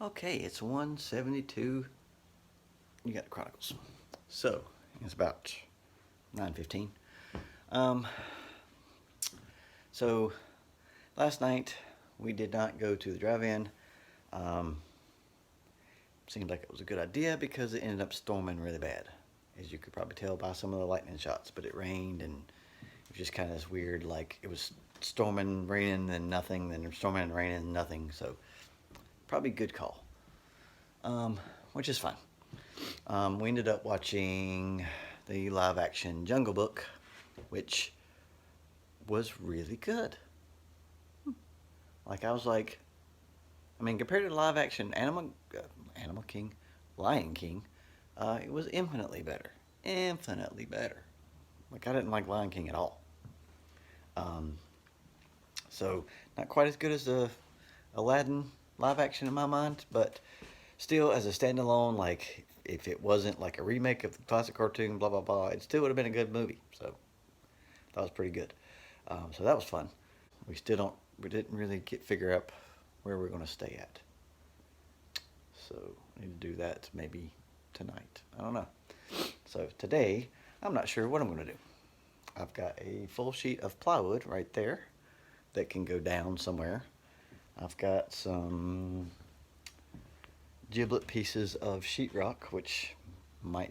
Okay, it's 172. You got the Chronicles. So, it's about 9:15. Um, so, last night we did not go to the drive-in. Um, Seemed like it was a good idea because it ended up storming really bad, as you could probably tell by some of the lightning shots. But it rained and it was just kind of this weird, like it was storming, raining, then nothing, then storming and raining, nothing. So, probably good call. Which is fine. We ended up watching the live action Jungle Book, which was really good. Like I was like, I mean, compared to the live action Animal King, Lion King, it was infinitely better. Infinitely better. Like I didn't like Lion King at all. Um, so not quite as good as the Aladdin live action in my mind, but still as a standalone, like if it wasn't like a remake of the classic cartoon, blah blah blah, it still would have been a good movie. So that was pretty good. So that was fun. We didn't really figure out where we're going to stay at. So I need to do that maybe tonight. I don't know. So today, I'm not sure what I'm going to do. I've got a full sheet of plywood right there that can go down somewhere. I've got some giblet pieces of sheetrock, which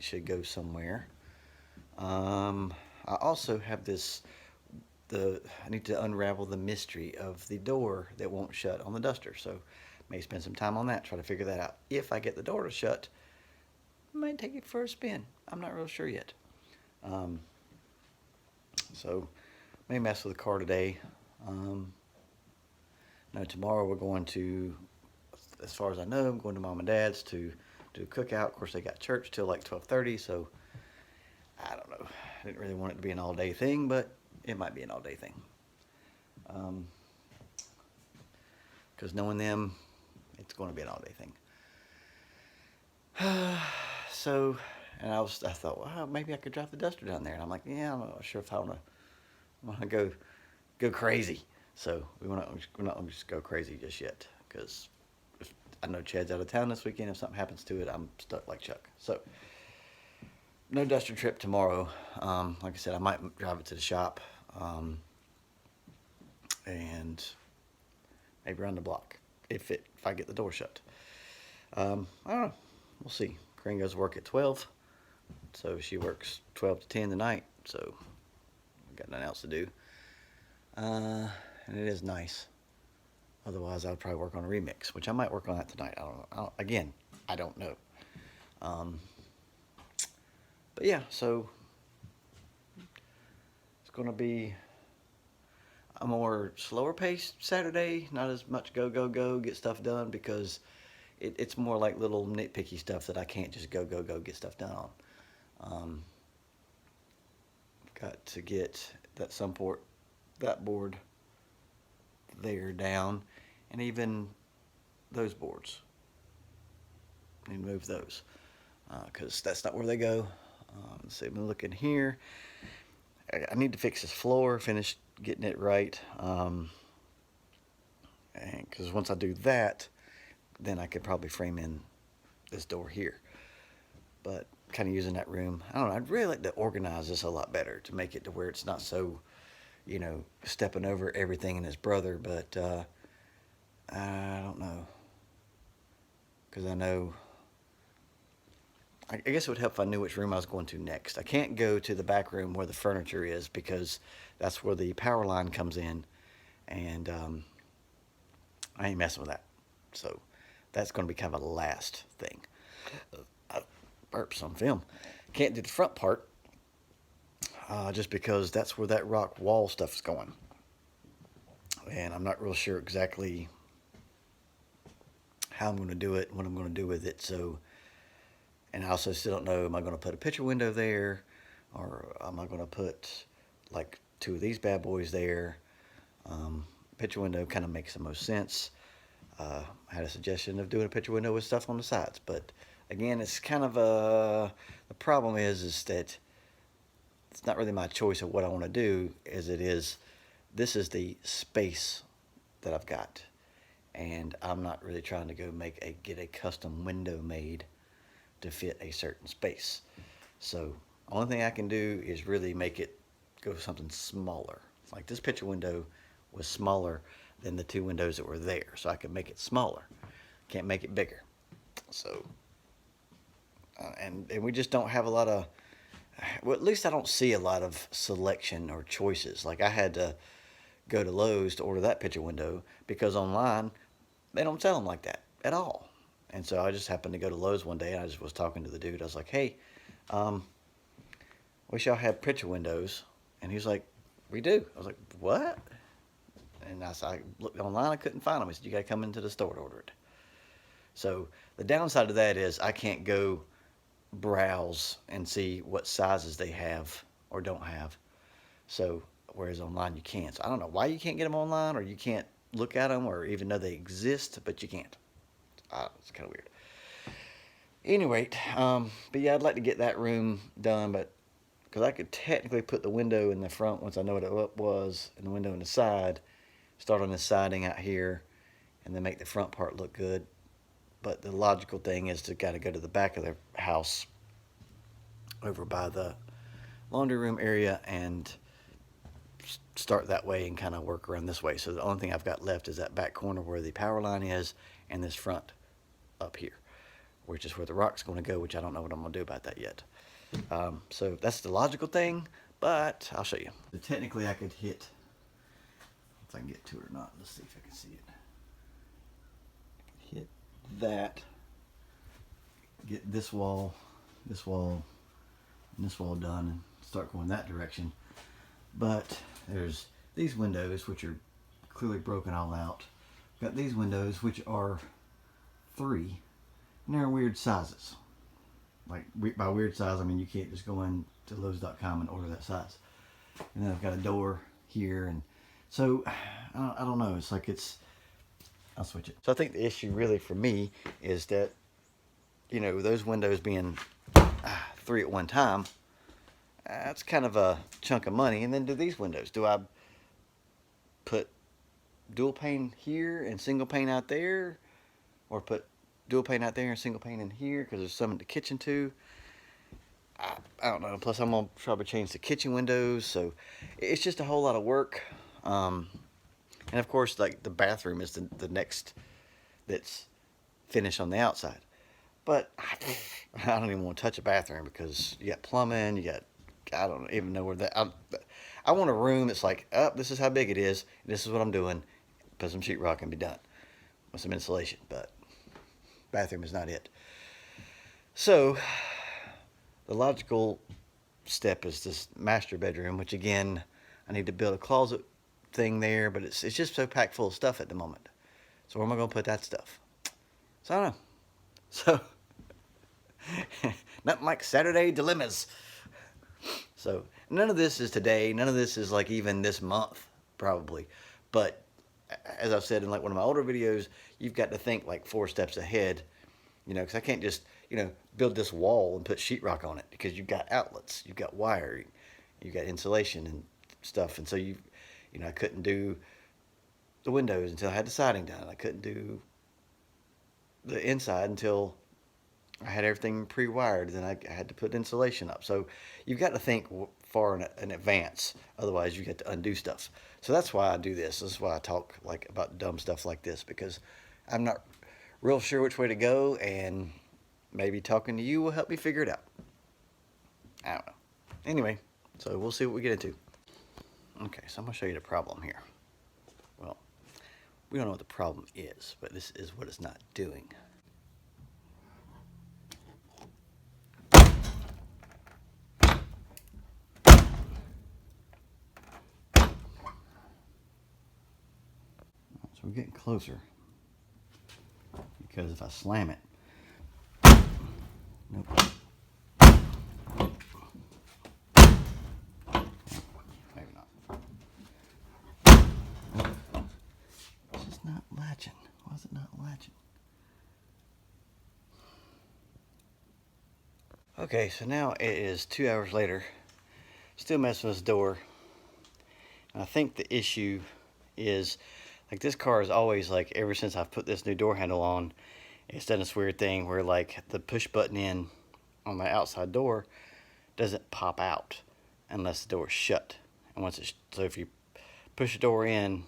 should go somewhere. I also have I need to unravel the mystery of the door that won't shut on the duster. So may spend some time on that, try to figure that out. If I get the door to shut, I might take it for a spin. I'm not real sure yet. Um, so may mess with the car today. No, tomorrow we're going to, as far as I know, I'm going to mom and dad's to do a cookout. Of course, they got church till like 12:30, so I don't know. I didn't really want it to be an all-day thing, but it might be an all-day thing. Because knowing them, it's going to be an all-day thing. So, and I thought, well, maybe I could drive the duster down there, and I'm like, yeah, I'm not sure if I want to go crazy. So we're not going to just go crazy just yet, because I know Chad's out of town this weekend. If something happens to it, I'm stuck like Chuck. So no duster trip tomorrow. Like I said, I might drive it to the shop, and maybe around the block if I get the door shut. I don't know. We'll see. Corinne goes to work at 12, so she works 12 to 10 tonight. So I've got nothing else to do, and it is nice. Otherwise, I would probably work on a remix, which I might work on that tonight. Again, I don't know. Um, but yeah, so it's going to be a more slower paced Saturday. Not as much go go go get stuff done, because it's more like little nitpicky stuff that I can't just go go go get stuff done on. Um, got to get that board there down, and even those boards. I need to move those because that's not where they go. So I've been looking here. I need to fix this floor, finish getting it right, and because once I do that, then I could probably frame in this door here. But kind of using that room, I don't know. I'd really like to organize this a lot better to make it to where it's not so, stepping over everything and his brother. But I don't know, because I know. I guess it would help if I knew which room I was going to next. I can't go to the back room where the furniture is, because that's where the power line comes in, and I ain't messing with that. So that's going to be kind of a last thing. I burps on film. Can't do the front part, just because that's where that rock wall stuff is going, and I'm not real sure exactly how I'm going to do it, what I'm going to do with it. So, and I also still don't know, am I going to put a picture window there, or am I going to put like two of these bad boys there? Picture window kind of makes the most sense. I had a suggestion of doing a picture window with stuff on the sides, but again, it's kind of the problem is that it's not really my choice of what I want to do, as it is, this is the space that I've got, and I'm not really trying to go get a custom window made to fit a certain space. So only thing I can do is really make it go something smaller. Like this picture window was smaller than the two windows that were there, so I could make it smaller. Can't make it bigger. So and we just don't have a lot of, well, at least I don't see a lot of selection or choices. Like I had to go to Lowe's to order that picture window because online they don't sell them like that at all. And so I just happened to go to Lowe's one day and I just was talking to the dude. I was like, hey, wish y'all had picture windows. And he was like, we do. I was like, what? And I looked online, I couldn't find them. He said, you got to come into the store to order it. So the downside of that is I can't go browse and see what sizes they have or don't have. So whereas online you can. So I don't know why you can't get them online, or you can't look at them or even know they exist, but you can't. It's kind of weird. Anyway, but yeah, I'd like to get that room done, but because I could technically put the window in the front once I know what it was, and the window in the side, start on the siding out here, and then make the front part look good. But the logical thing is to got to go to the back of the house over by the laundry room area and start that way and kind of work around this way. So the only thing I've got left is that back corner where the power line is, and this front up here, which is where the rock's going to go, which I don't know what I'm going to do about that yet. So that's the logical thing, but I'll show you. So technically I could hit, if I can get to it or not, let's see if I can see it. Hit that, get this wall, and this wall done, and start going that direction. But there's these windows which are clearly broken all out. Got these windows which are 3, and they're weird sizes. Like by weird size I mean you can't just go in to Lowe's.com and order that size. And then I've got a door here, and so I don't know. It's like I'll switch it. So I think the issue really for me is that, you know, those windows being 3 at one time, that's kind of a chunk of money. And then do these windows, do I put dual pane here and single pane out there, or put dual pane out there and single pane in here because there's some in the kitchen too? I don't know. Plus I'm gonna probably change the kitchen windows, so it's just a whole lot of work. And of course, like the bathroom is the next that's finished on the outside. But I don't even want to touch a bathroom because you got plumbing, you got, I don't even know where that, I want a room that's like, oh, this is how big it is, this is what I'm doing, put some sheetrock and be done with some insulation. But bathroom is not it. So the logical step is this master bedroom, which again, I need to build a closet thing there, but it's just so packed full of stuff at the moment. So where am I going to put that stuff? So I don't know. So nothing like Saturday dilemmas. So none of this is today. None of this is like even this month probably. But as I've said in like one of my older videos, you've got to think like 4 steps ahead. You know, because I can't just, you know, build this wall and put sheetrock on it, because you've got outlets, you've got wiring, you've got insulation and stuff. And so you know, I couldn't do the windows until I had the siding done. I couldn't do the inside until I had everything pre-wired. Then I had to put insulation up. So you've got to think far in advance. Otherwise, you get to undo stuff. So that's why I do this. This is why I talk like about dumb stuff like this, because I'm not real sure which way to go, and maybe talking to you will help me figure it out. I don't know. Anyway, so we'll see what we get into. Okay, so I'm going to show you the problem here. Well, we don't know what the problem is, but this is what it's not doing. So we're getting closer, because if I slam it, nope. Maybe not. It's just not latching. Why is it not latching? Okay, so now it is 2 hours later. Still messing with this door. And I think the issue is Like this car is always like, ever since I've put this new door handle on, it's done this weird thing where like the push button in on the outside door doesn't pop out unless the door is shut. And once it's, so if you push the door in,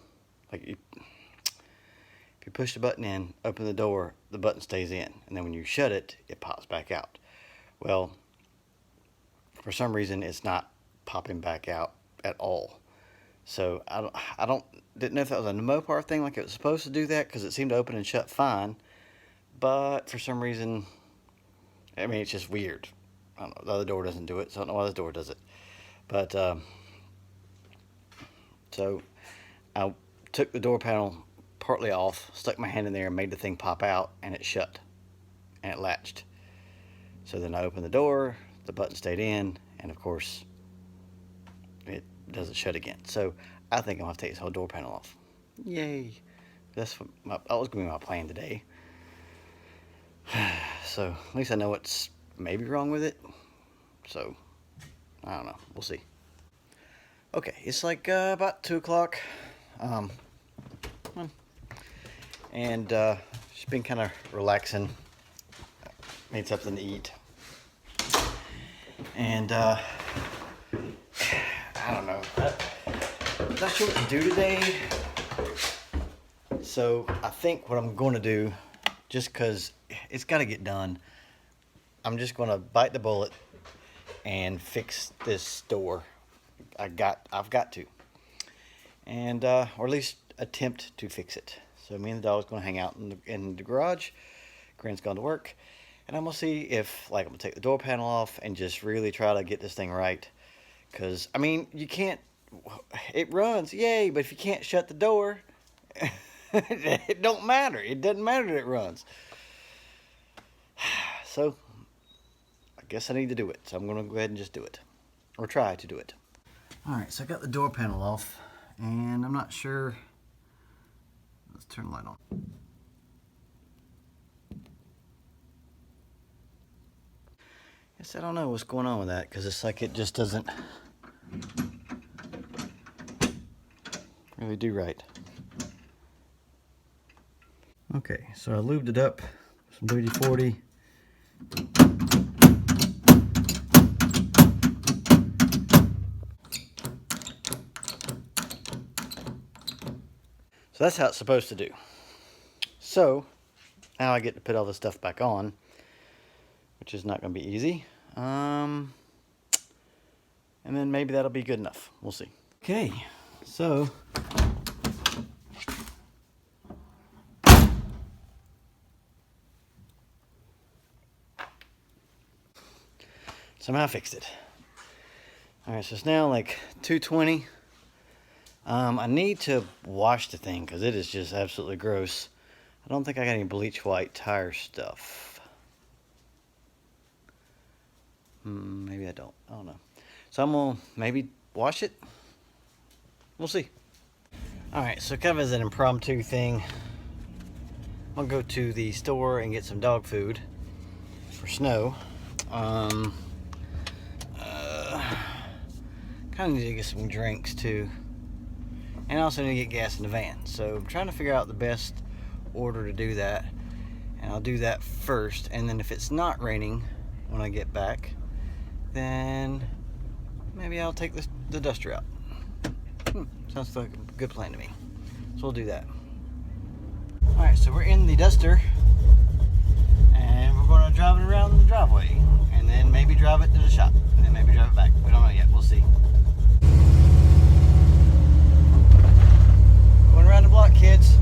like if you push the button in, open the door, the button stays in, and then when you shut it, it pops back out. Well, for some reason it's not popping back out at all. So didn't know if that was a Mopar thing, like it was supposed to do that, because it seemed to open and shut fine, but for some reason, I mean, it's just weird. I don't know, the other door doesn't do it, so I don't know why this door does it. But so I took the door panel partly off, stuck my hand in there and made the thing pop out, and it shut and it latched. So then I opened the door, the button stayed in, and of course it doesn't shut again. So I think I'm gonna have to take this whole door panel off. Yay. That was gonna be my plan today. So at least I know what's maybe wrong with it. So I don't know, we'll see. Okay, it's like about 2 o'clock. And just been kind of relaxing. Made something to eat. And I don't know. I'm not sure what to do today. So I think what I'm going to do, just because it's got to get done, I'm just going to bite the bullet and fix this door. I've got to. And or at least attempt to fix it. So me and the dog's going to hang out in the garage. Grant's gone to work. And I'm going to see if, like, I'm going to take the door panel off and just really try to get this thing right. Because, I mean, you can't, it runs, yay, but if you can't shut the door, it don't matter. It doesn't matter that it runs. So, I guess I need to do it. So I'm going to go ahead and just do it. Or try to do it. Alright, so I got the door panel off. And I'm not sure. Let's turn the light on. Guess I don't know what's going on with that, because it's like it just doesn't really do right. Okay, so I lubed it up with some WD-40. So that's how it's supposed to do. So now I get to put all this stuff back on, which is not going to be easy. And then maybe that'll be good enough. We'll see. Okay, so somehow I fixed it. Alright, so it's now like 2:20. I need to wash the thing because it is just absolutely gross. I don't think I got any bleach white tire stuff. Maybe I don't. I don't know. So I'm going to maybe wash it. We'll see. Alright, so kind of as an impromptu thing, I'll go to the store and get some dog food for Snow. Kind of need to get some drinks too. And I also need to get gas in the van. So I'm trying to figure out the best order to do that. And I'll do that first. And then if it's not raining when I get back, then maybe I'll take the duster out. Sounds like a good plan to me. So we'll do that. Alright, so we're in the duster. And we're going to drive it around the driveway. And then maybe drive it to the shop. And then maybe drive it back. We don't know yet. We'll see. Going around the block, kids.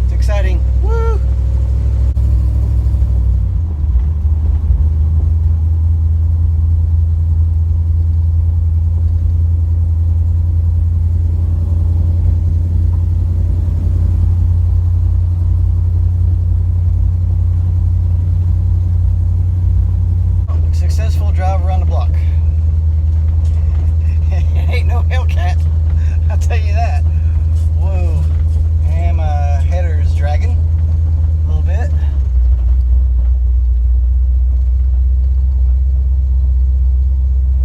It's exciting. Woo! Successful drive around the block. Ain't no Hellcat, I'll tell you that. Whoa, and my header is dragging a little bit.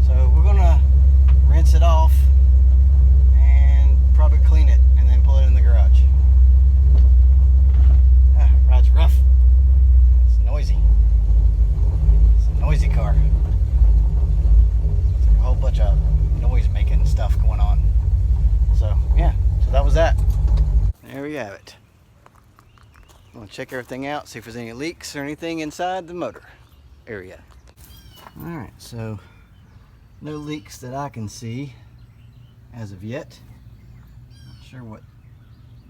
So we're gonna rinse it off and probably clean it and then pull it in the you have it. I'm gonna check everything out, see if there's any leaks or anything inside the motor area. All right, so no leaks that I can see as of yet. Not sure what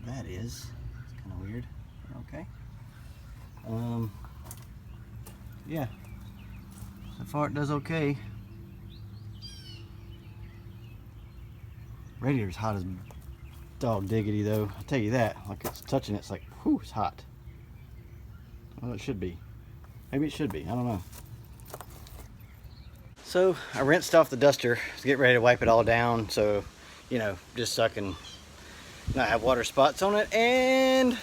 that is. It's kind of weird. Okay. Yeah. So far it does okay. Radiator's hot as dog diggity though. I'll tell you that. Like it's touching it, it's like, whew, it's hot. Well, it should be. Maybe it should be. I don't know. So I rinsed off the duster to get ready to wipe it all down. So, you know, just so I can not have water spots on it. And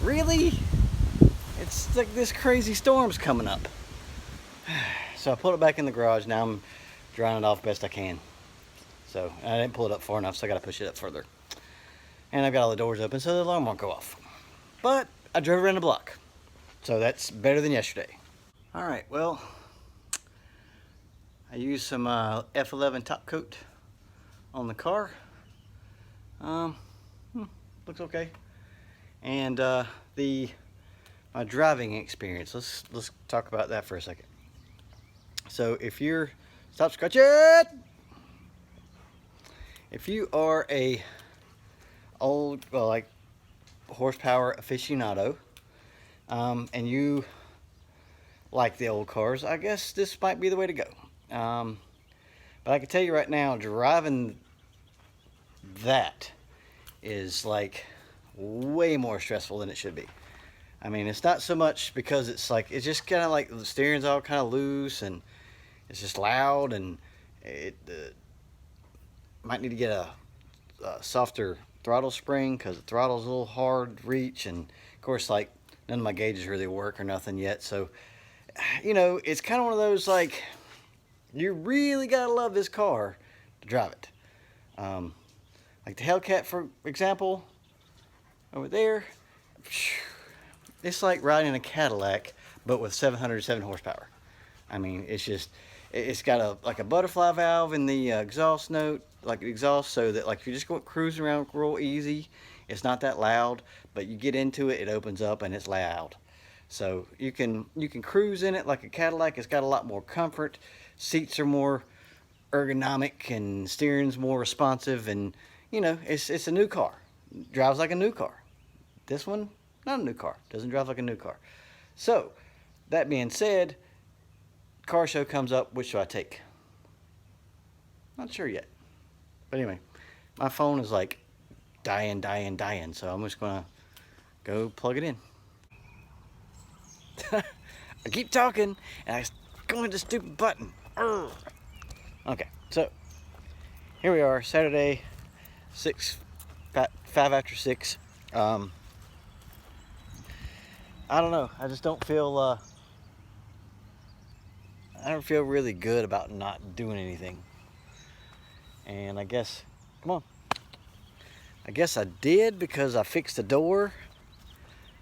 really, it's like this crazy storm's coming up. So I pulled it back in the garage. Now I'm drying it off best I can. So I didn't pull it up far enough, so I got to push it up further. And I've got all the doors open so the alarm won't go off. But I drove around the block, so that's better than yesterday. All right, well, I used some F11 top coat on the car. Looks okay. And my driving experience. Let's talk about that for a second. So if you're stop scratching. If you are a old, well, like horsepower aficionado, and you like the old cars, I guess this might be the way to go. But I can tell you right now, driving that is like way more stressful than it should be. I mean, it's not so much because it's like, it's just kind of like the steering's all kind of loose and it's just loud, and it might need to get a softer throttle spring because the throttle's a little hard to reach, and of course, like, none of my gauges really work or nothing yet. So, you know, it's kind of one of those, like, you really gotta love this car to drive it. Like the Hellcat, for example, over there, it's like riding a Cadillac, but with 707 horsepower. I mean, it's just, it's got like a butterfly valve in the exhaust note, like exhaust, so that like if you just go cruising around real easy, it's not that loud, but you get into it, it opens up and it's loud. So you can cruise in it like a Cadillac. It's got a lot more comfort. Seats are more ergonomic and steering's more responsive, and you know, it's a new car. Drives like a new car. This one, not a new car. Doesn't drive like a new car. So that being said, car show comes up. Which should I take? Not sure yet. But anyway, my phone is like dying. So I'm just gonna go plug it in. I keep talking and I go into the stupid button. Urgh. Okay, so here we are, Saturday, 5 after 6. I don't know. I just don't feel. I don't feel really good about not doing anything. And I guess, come on. I guess I did because I fixed the door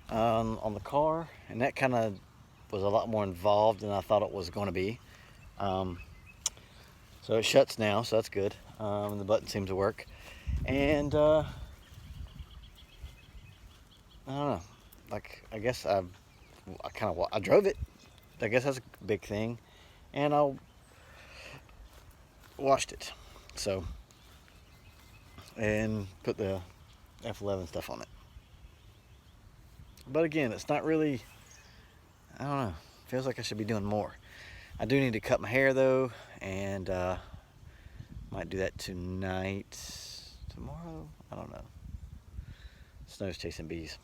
on the car, and that kind of was a lot more involved than I thought it was going to be. So it shuts now, so that's good. And the button seems to work. And I don't know. Like, I guess I drove it. I guess that's a big thing. And I washed it. So, and put the F11 stuff on it. But again, it's not really, I don't know. Feels like I should be doing more. I do need to cut my hair though, and might do that tonight, tomorrow, I don't know. Snow's chasing bees.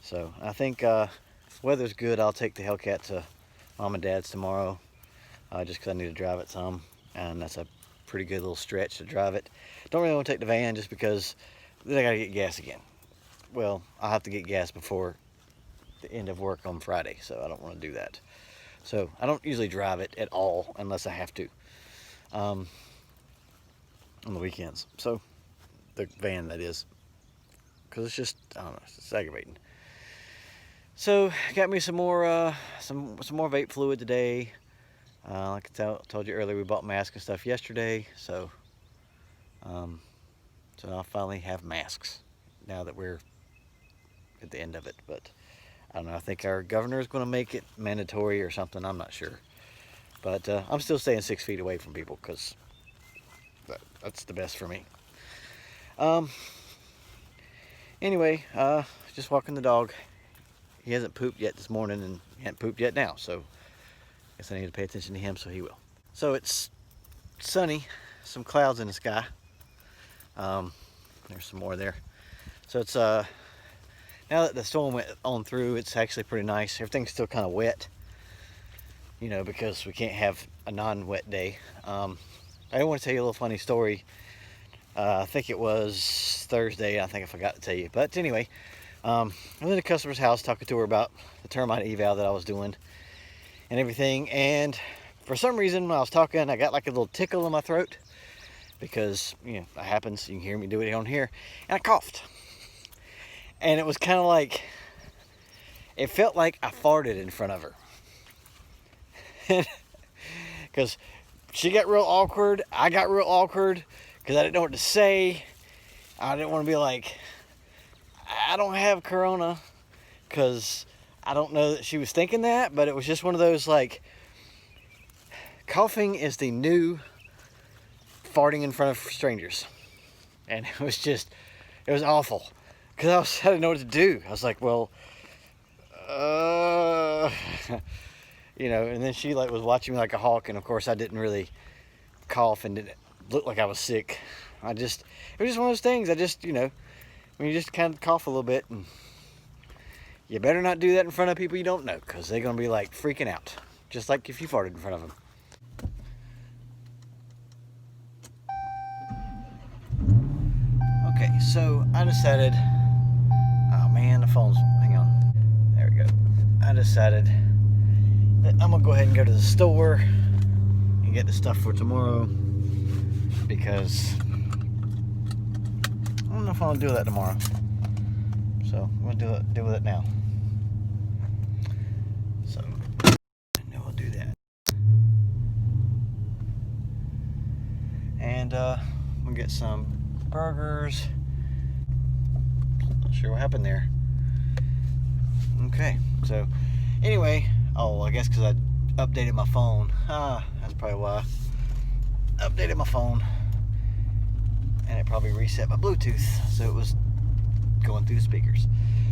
So I think if weather's good, I'll take the Hellcat to Mom and Dad's tomorrow, just because I need to drive it some, and that's a pretty good little stretch to drive it. Don't really want to take the van just because then I gotta get gas again. Well, I'll have to get gas before the end of work on Friday, so I don't want to do that. So I don't usually drive it at all unless I have to on the weekends. So the van, that is, because it's just, I don't know, it's aggravating. So got me some more vape fluid today. Like I told you earlier, we bought masks and stuff yesterday, um, so I'll finally have masks now that we're at the end of it. But I don't know. I think our governor is going to make it mandatory or something. I'm not sure. But I'm still staying 6 feet away from people because that's the best for me. Um, anyway, just walking the dog. He hasn't pooped yet this morning, and he hasn't pooped yet now. So I guess I need to pay attention to him, so he will. So it's sunny, some clouds in the sky. There's some more there. So it's now that the storm went on through, it's actually pretty nice. Everything's still kind of wet, because we can't have a non-wet day. I want to tell you a little funny story. I think it was Thursday. I think I forgot to tell you. But anyway, I was in a customer's house talking to her about the termite eval that I was doing and everything. And for some reason, when I was talking, I got like a little tickle in my throat because, it happens. You can hear me do it on here. And I coughed. And it was kind of like, it felt like I farted in front of her. Because she got real awkward. I got real awkward because I didn't know what to say. I didn't want to be like, I don't have corona, because I don't know that she was thinking that, but it was just one of those like, coughing is the new farting in front of strangers. And it was awful. Because I didn't know what to do. I was like, well, and then she was watching me like a hawk, and of course I didn't really cough and didn't look like I was sick. It was just one of those things. When you just kind of cough a little bit, and you better not do that in front of people you don't know, because they're going to be like freaking out. Just like if you farted in front of them. Okay, so I decided, oh man, the phone's, hang on. There we go. I decided that I'm going to go ahead and go to the store and get the stuff for tomorrow, because I don't know if I'll do that tomorrow. So I'm going to deal with it now. So I know I'll do that. And I'm going to get some burgers. Not sure what happened there. Okay, so anyway, I guess because I updated my phone. That's probably why. Updated my phone, and it probably reset my Bluetooth, so it was going through the speakers.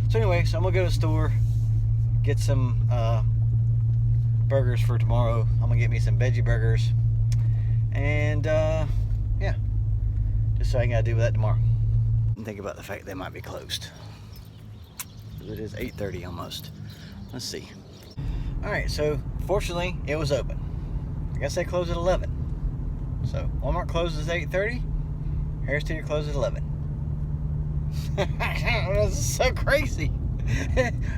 So anyway, I'm gonna go to the store, get some burgers for tomorrow. I'm gonna get me some veggie burgers, and yeah, just so I can deal with that tomorrow. And think about the fact they might be closed. It is 8:30 almost. Let's see. All right, so fortunately it was open. I guess they closed at 11. So Walmart closes at 8:30. Harris Teeter closes at 11. That's so crazy.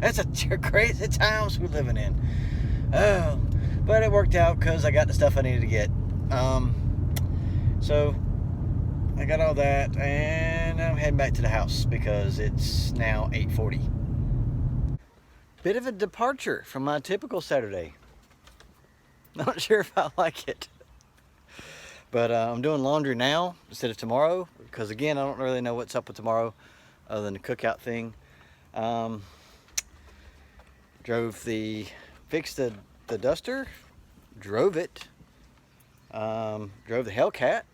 That's a crazy times we're living in. Oh, but it worked out because I got the stuff I needed to get. So I got all that, and I'm heading back to the house because it's now 8:40. Bit of a departure from my typical Saturday. Not sure if I like it. But I'm doing laundry now instead of tomorrow, because again, I don't really know what's up with tomorrow other than the cookout thing. Fixed the duster, drove it, drove the Hellcat,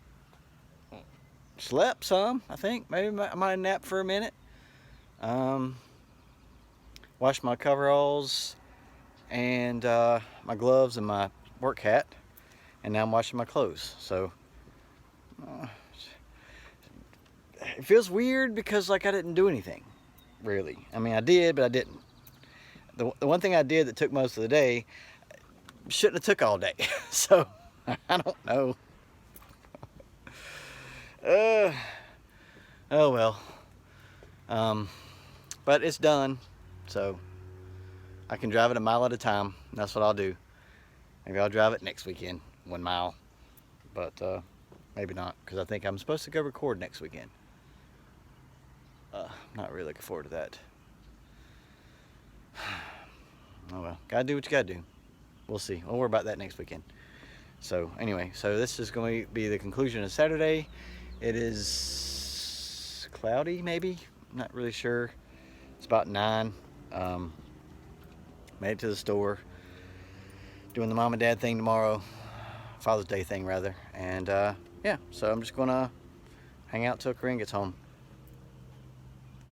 slept some, I think. Maybe I might nap for a minute. Washed my coveralls and my gloves and my work hat, and now I'm washing my clothes. So it feels weird because I didn't do anything really. I mean, I did, but I didn't. The one thing I did that took most of the day shouldn't have took all day. So I don't know. Oh well. But it's done, so I can drive it a mile at a time. That's what I'll do. Maybe I'll drive it next weekend, 1 mile, but maybe not, because I think I'm supposed to go record next weekend. Not really looking forward to that. Oh well, gotta do what you gotta do. We'll see. We'll worry about that next weekend. So anyway, so this is going to be the conclusion of Saturday. It is cloudy, maybe. Not really sure. It's about 9. Made it to the store. Doing the mom and dad thing tomorrow. Father's Day thing, rather. And yeah, so I'm just going to hang out till Corinne gets home.